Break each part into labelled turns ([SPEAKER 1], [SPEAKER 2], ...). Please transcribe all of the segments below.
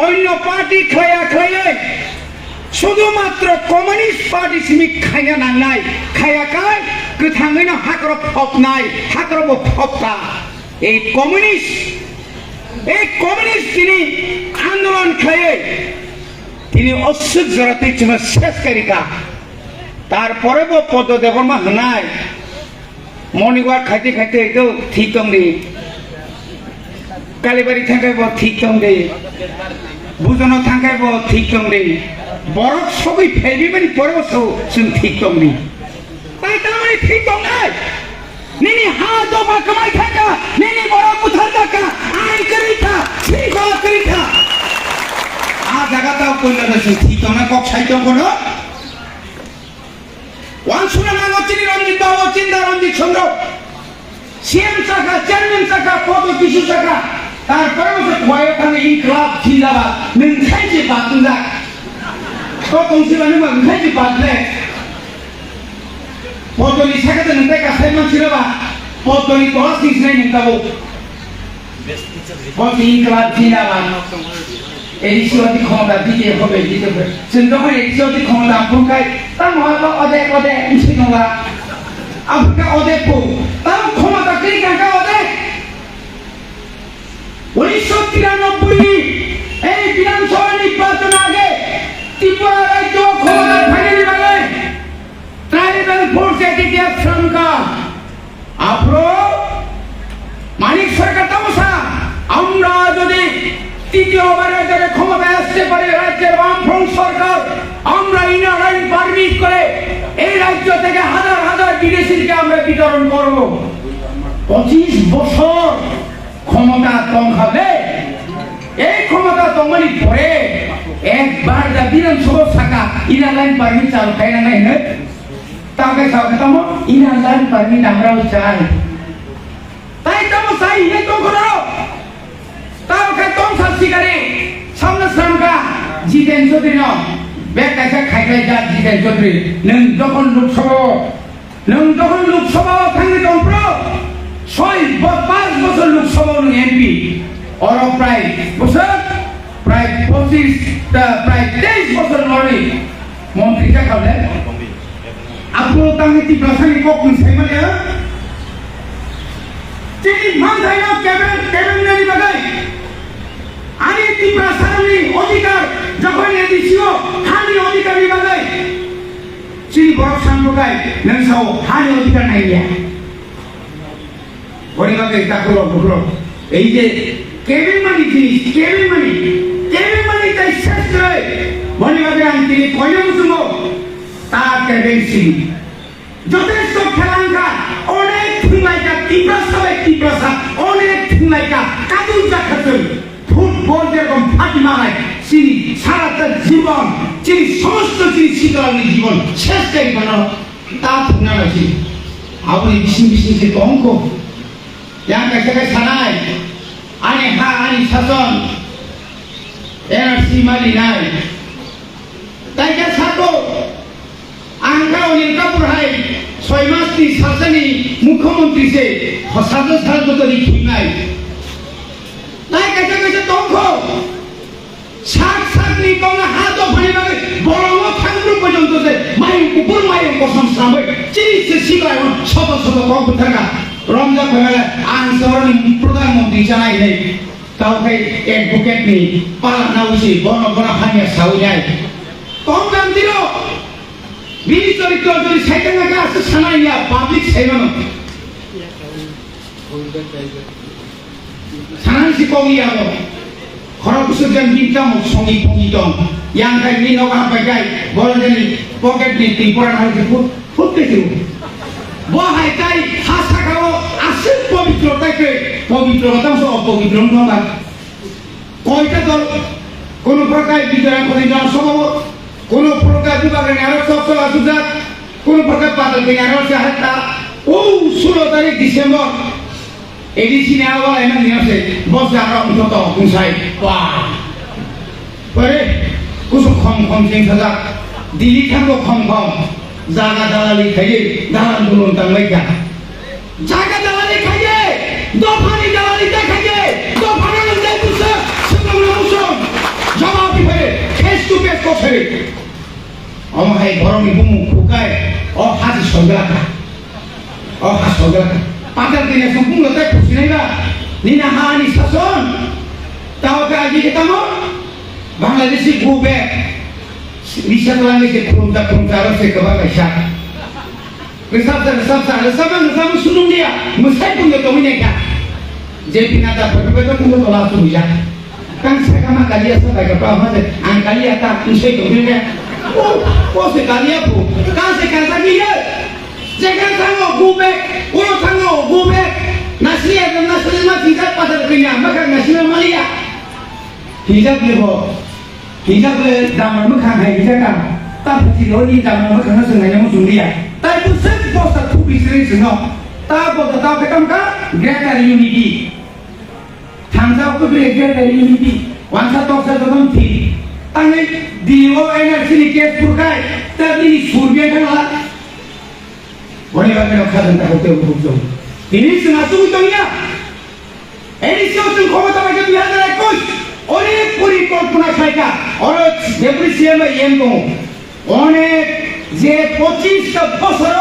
[SPEAKER 1] অন্য পার্টি খাইয়া খাইয়ে শুধুমাত্র কমিউনিস্ট পার্টি সিমিক খাইয়া নাंनाय খাইয়া খায় गोथाङैनो हाग्रा फबनाय हाग्राबो फबता এই কমিউনিস্ট তিনি আন্দোলন খাইয়ে তিনি অসুখ জড়াতে ছিল শেষ করিকা তারপরেও পদ্মদেবর্মা হনায় মর্নিংওয়াক খাইতে খাইতে একটু ঠিক দं दे কালীবাড়ি থাকাইব ঠিক दं दे বুজনাव থাকাইব ঠিক दं दे বরফ সবই ফেলিবানি পরেও जों ঠিক दं दे তাই তামানে ঠিক दं নাই নিনি হা দফা কামাই থাকা নিনি বড় কুথার থাকা আই করিতা ঠিক করিতা আ জায়গাটাও কইলা দেছে ঠিক दं না কক সাইতো কোন ওয়ানসুনা নাগচিনি রঞ্জিত বাবু চিন্তা রঞ্জিত চন্দ্র সিএম শাখা চেয়ারম্যান শাখা পদ কিছু শাখা তারপরে ওখানে ইনকলাব জিন্দাবাদ নोंखायजे बादुंजा তো তংসিবানি নोंखायजे बादले পদলি শাখাতে নोंखाय গাছাই মানছিরবা পদলি তোলা সিংসনাই নोंखाबो পদ ইনকলাব জিন্দাবাদ এডিসিওটি ক্ষমতা দিতে হবে जों যখন এডিসিওটি ক্ষমতা আমফুকাই তার মহাবা অদে ইসি নলা আমফুকা অদেপো তার ক্ষমতা কি কাকা অদে 1993 এই বিধানসভা নির্বাচন আগে ত্রিপুরা রাজ্য ক্ষমতা ভাঙিয়ে দিবে ট্রাইবাল ফোর্স এটিকে শ্রমকা আপরো মানিক সরকার তামসা আমরা যদি তৃতীয়বারের ধরে ক্ষমতায় আসতে পারে রাজ্যের বামফ্রন্ট সরকার আমরা ইনার আইন পারমিট করে এই রাজ্য থেকে হাজার হাজার বিদেশিকে আমরা বিতরণ করব 25 বছর ক্ষমতা তংখাবে এই ক্ষমতা তংমানি পরে একবার যা বিধানসভা শাখা ইনার লাইন পারমিট চালু খাই না নাই তাকে সাবধান ইনার লাইন পারমিট আমরাও চাই তাই তামো চাই এই তো করো তাও কে তং সাসিকারে সামনে শ্রমকা জিতেন চৌধুরী ন বে কাইসা খাইখাই যা জিতেন চৌধুরী নों যখন লোকসভা থাঙ্গি দंप्र 5 বছর লোকসভা নों এমপি और প্রায় বছর প্রায় 23 বছর লড়ে মন্ত্রী কা খালে আপনি তাঙ্গি তি প্রসানি কোন সাইমালে চিনি মান ধাইনা ক্যাবিনেট বাগাই আরে ত্রিপুরা সারানি অধিকার যখন এদিছিও হানি অধিকার বাগাই চিনি বড় সামগাই নংসাও হানি অধিকার নাই গিয়া বড়িবাগে তাকলো বড় এই যে কেবিন মানি তাই শেষ করে বড়িবাগে আনতি কয়ম সুমো তার কেবেন্সি যথেষ্ট খেলাঙ্কা অনেক থিমাইকা ত্রিপুরা অনেক থিমাইকা কাদুল জাখাতুল ফুটবল যেরকম ফাটি মারায় চিনি সারাটা জীবন চিনি সমস্ত চিনি শীতলানি জীবন শেষ করে বানাও তা থুনা রাখি আপনি বিশিং যে অঙ্ক yang kayak sanai ani sason energi malinai তাইকা সাতো আঙ্কা অনিল কাপুর হাই 6 মাস তি শাসনী মুখ্যমন্ত্রী সে হসাদো সাদো তরি খিনাই তাইকা কাছে তংখ শাক নি কোনা হাতো ভাইবাগে বড় থাঙ্গুর পর্যন্ত যে মাই উপর মাই কসম সামে চিসে সিগাই শত শত কম থাকা রমজান ভাইলা আনসরনি প্রধানমন্ত্রী জানাই নাই কাউকে অ্যাডভোকেট নি পালা নাউসি বন হানিয়া সাউজাই কম দাম দিল বিনি চরিত্র যদি সাইকেল আছে সানাইয়া পাবলিক সেবানো সানাইসি কমিয়াবো খরকুসুজন বিক্রম সঙ্গীত ইয়াংকাই নিনগা পাইকাই বড়জেনি পকেট নি ত্রিপুরা হাইতে ফুটতে দিও বহাই তাই হাসাখাও আসে পবিত্রতাকে পবিত্রতা অপবিত্র নয় কয়টা দল কোন প্রকার বিজয় করে যাওয়ার সম্ভব কোন প্রকার বিভাগের আরো সপ্তাহ সুজাত কোন প্রকার পাতল থেকে আরো হাতটা ও 16 তারিখ ডিসেম্বর এডিসি নেওয়া এমন নিয়মে বসে আমরা উন্নত কুসাই বাহ পরে কুসু খম সিং সাজা দিল্লি থাকো খম জায়গা দালালি খাইয়ে দালাল দুলন তাঙ্গাইকা জায়গা দালালি খাইয়ে দফানি দালালি খাইয়ে দফানি দাই কুসা সুতরাং মুসলমান Omahai borong ibu mukai, oh hasil songgala, oh hasil songgala. Pakai kena sumpung letak kusinega, nina hani sason, tahu ke aji kita mau? Bangladeshi gube, bisa tulang lagi kurunta harus sekebar kesat. Resap sunung dia, mesti pun dia tominya. Jadi nada betul pun tolak tu bisa. Kan sekarang kalian sebagai apa saja, angkali atas mesti tominya. Oh sekali aku, kan sekarang dia, jangan tangguh gube, ulo tangguh gube, nasi mah tidak pasal kenyang, maka nasi malia. Hijab lebo, hijab le dalam makan hai hijab kan, tapi tidak ni dalam makan nasi nanya mu jumlia. Tapi pusat pusat tu bisnis semua, tapi tahu kita greater unity, tangsa tu greater unity, wansa tu saya tu nanti. Tangan di energi ni kes purkai, tapi ni surga kan lah. Boleh bagi nak kata tak betul. Ini semua tu ya. Ini semua tu kau tak bagi biar nak ikut. Orang puri kau pernah kaya, orang depresi yang tu, orang je 25 বছর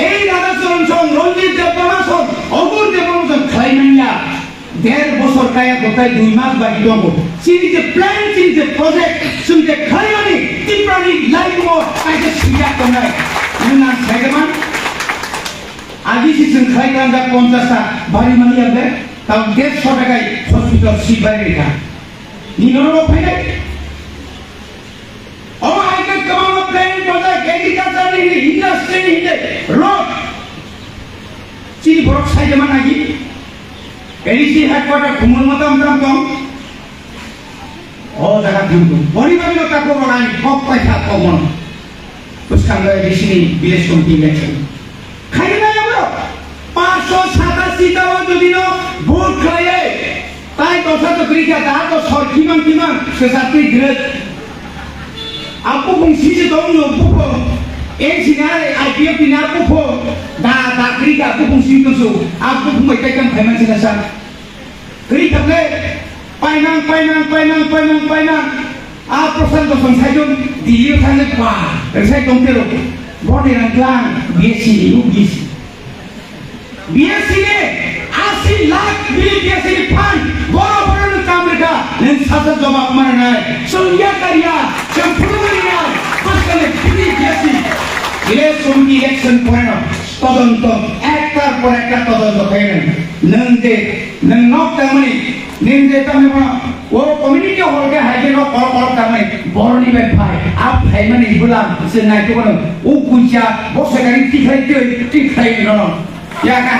[SPEAKER 1] এই Radhacharan song রঞ্জিত Debbarma song অগুর Debbarma song খাইমানিয়া 1.5 বছর কায়া কোথায় 2 মাস বাকি দङ চিনি যে plan চিনি যে project চিনি যে খাইমানি তিপ্রানি লাইফ কাইতে সুবিধা কমায় নोंना साइगमान আজি সিজন খাইগ্রাম দা 50 টা বাড়ি মানি আবে তাও 150 টাকায় হসপিটাল সিবাই রেখা নিগরো ফাইনাই Oh, I can come on a plane project, agriculture, industry, road. Chini borok sai jaman lagi. NEC headquarter kumul matam tam. Oh, jaga thamtu. Bori bagi lo tako bagani, kok paisa komon. Terus kangga di sini village committee election. Kaya na ya bro. 587 tahun jadi no vote kaya. Tai dosa to kerja dah to sor kimang sesati grade. Aku fungsi je dong lo buku, sinar IPF sinar buku, dah kerja aku fungsi tu so, aku pun mereka kan payment sinasan, kerja le, painang, perusahaan tu fungsi tu dia kan le saya dong tero, body rangklang, BSc le, 80 lakh beli BSc fund, boro lu kamera, dan satu jawab mana naik, so ya karya, campur election point তদন্ত একটার পর একটা তদন্ত করেন নন্দে knock তামনি নিন্দে তামনি ও community হলকে হাইকে ন call তামনি বরনি বে ভাই আপ ভাই মানে ইগুলাম সে নাই তো কোন ও কুইচা বসেগারি টিখাই ন ইয়াকা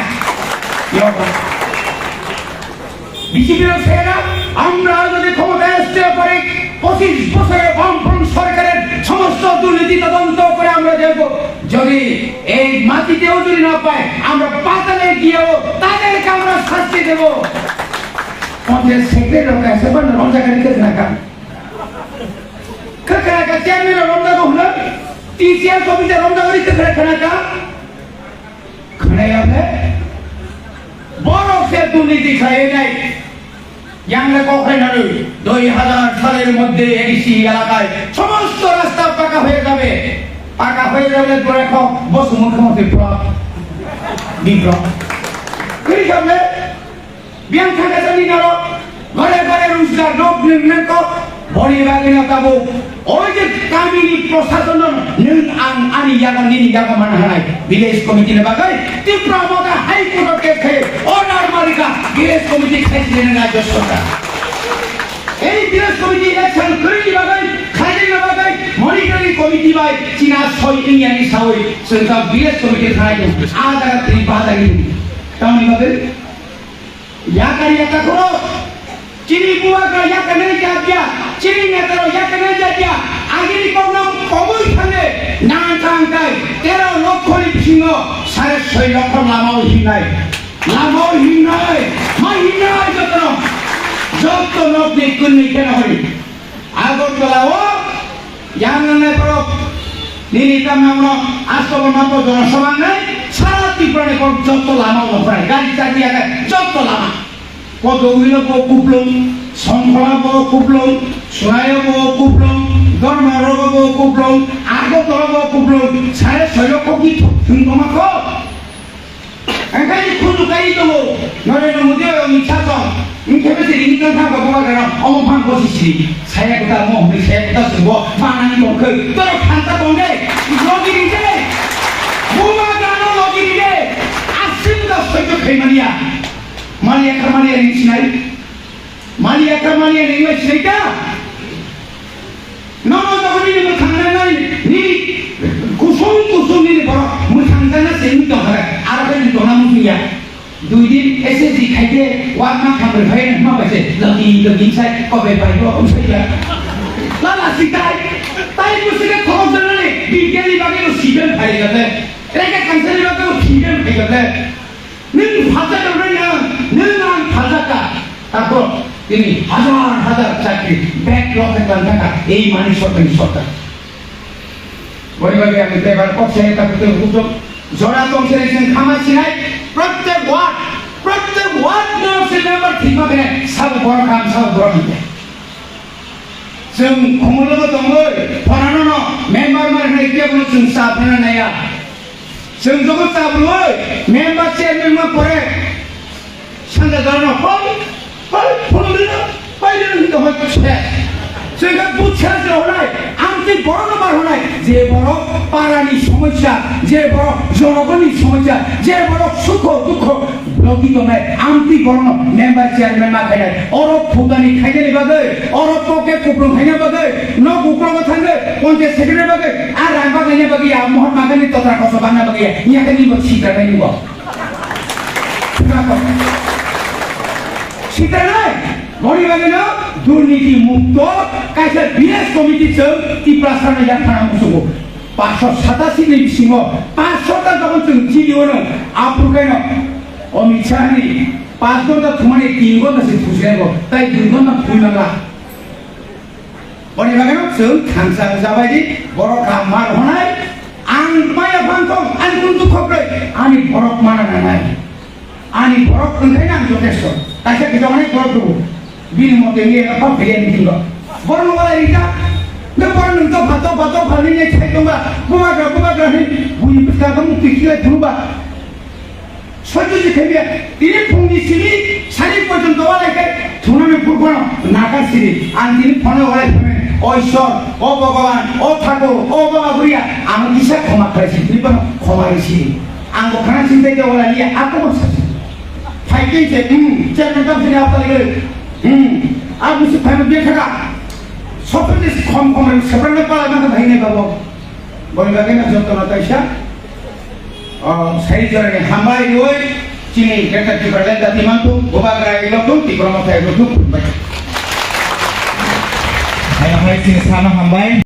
[SPEAKER 1] ইয়োকা বিজেপির সেনা আমরা যদি ক্ষমতায় আসতে পারি 25 বছরের বামফ্রন্ট সরকারের সমস্ত দুর্নীতি তদন্ত করে আমরা দেখব যদি এই মাটিতেও যদি না পায় আমরা পাতালে গিয়েও তাদেরকে আমরা শাস্তি দেব পঞ্চায়েত সেক্রেটারি কাছে বন্ধ রমজাকারী কে না কাম কাকা চেয়ারম্যান রমজান হলো টিসিআর কমিটি রমজাকারী কে না কাম খানে হবে বড় সে দুর্নীতি খায় নাই yang lekokren haru 2000 সালের মধ্যে এডিসি এলাকায় সমস্ত রাস্তা পাকা হয়ে যাবে পরে বস মুখ্যমন্ত্রী বিপ্লব কি হবে বিয়ান থাকা জানি না ঘরে রোজগার লোক নির্ণয় বড়ি বাগে না তাবো ওই যে কামিনী প্রশাসন আনি জায়গা নিনি জায়গা মানে হারাই ভিলেজ কমিটি বাগাই ত্রিপুরা মধ্যে হাইকোর্ট কেসে অর্ডার মালিকা ভিলেজ কমিটি খাইছিলেন রাজ্য সরকার এই ভিলেজ কমিটি ইলেকশন করি বাগাই খাইলেন বাগাই মনিটরিং কমিটি বাই চীনা সই ইন্ডিয়ানি সাউই সেটা ভিলেজ কমিটি খাই আদা ত্রিপাদাগি তাহলে বাগাই ইয়াকারি এটা করো চিনি বুয়াকা ইয়াকা নেই যাতিয়া চিনি নেতারো ইয়াকা নেই যাতিয়া আগের কোন কবুল থানে না থাঙ্কাই 13 লক্ষ সিংহ 6.5 লক্ষ লামাও হিনাই মাই হিনাই যত লোক দেখুন কেন হই আগরতলা ও জানানে পড়ো নিরিতাম আমরা আসল মাত্র জনসভা নেই সারা ত্রিপুরানে যত লামাও লফরাই গাড়ি চাকরি আগে যত লামা কত উইল কুপলং সংখলা কুপলং সোনায় কুপলং dormorogo kublong, agotorogo kublong, saya soyoko gitu, tunggu Angkanya kundukai itu, Narendra Modi yang minta Mungkin ini kan apa karena omong posisi saya kita mau saya kita semua mana nih mau ke terus hantar bongke logi ini bunga karena logi ini asim dah sejuk kemania Malia kemania ini sinai Malia kemania ini sinai dah nono tak ini bertanggung lain ini kusum ini baru bertanggung seni tu ada yang dona mungkin Dui din SSG kaite warna kamar bayi nama baca lagi saya kau bayi kau saya lala sikai tapi musik kau jangan ni bikin bagi lu siben bayi kata mereka kanser bagi lu siben bayi kata nih bahasa orang bahasa apa ini hazar cakri backlog yang kan ini manis sorta boleh bagi yang lebar kok saya tak betul Zora tong selection kama sinai प्रत्येक वाद में उसे labour ठीक है सब बड़ा काम सब बड़ा है जों खमलों तो मोर फरानो न मेंबर मार क्या बोलो जों साफना नया जों जो को साफलो मेंबर चेयरमैन में पड़े संग जानो हल फुलना पहले तो मत छे जों बुझा से होनाय आमती बड़ नंबर होनाय जे बड़ पारानी समस्या जे बड़ जनगणनी समस्या जे बड़ सुख दुख लगी तो मैं आमती बड़ मेंबर चेयरमैन मा खाय और फुगानी खायने बागे और पोके कुकुर खायने बागे न कुकुर थांगे पंचायत सेक्रेटारि बागे आ रांबा खायने बागे आ महात्मा गांधी तत्रा कसबाना बागे या कनि बो सिटा नहीं बो सिटा नहीं बड़ी बागे न दुर्नीति मुक्त कैसे बिजनेस कमिटी से तिप्रासार या थाना मुसुगो 587 ni bisingo 500 ta jokon जों जिलियोनो आपुरखायनो अमित शाहनि 5 घन्टा थुमानि 3 घन्टा से थुसिनांगौ ताइ 2 घन्टा थुइनांला बनि बागेनो जों थांसा जाबायदि बर' कामार होनाय आं माया फांथं आं कुन्तु खब्रै आंनि बरफ माना नाय आंनि बरफ ओंखायनो आं जथेस्थ ताइसा किजमाने बरफ दङ बिनि मते नि apa भेन दिंगो बरफ नङालाय Rica Lepas itu batu balinya cek tumbang, bumaga ni, bunyi besar kamu tikilai tumbang. Suatu jika ini pungi sini, sari pun tumbang lagi, thuna me purkono, naga sini, antini phone oleh phone, oisor, bagawan, thakur, baba buria, amu bisa koma kerja, ni pun koma sini. Anggo kerana cinta dia oleh dia, aku maksud. Fighting cek, cek macam sini apa lagi, aku mesti family dia cakap. Soalnya kom sebenarnya kalau mana bahine kabo, boleh bagaimana contoh nataisha? Saya jalan yang hamba itu, cini kita diperlihat dari mantu, bukan gerai itu, di promo saya itu, baik. Saya cini sama hamba.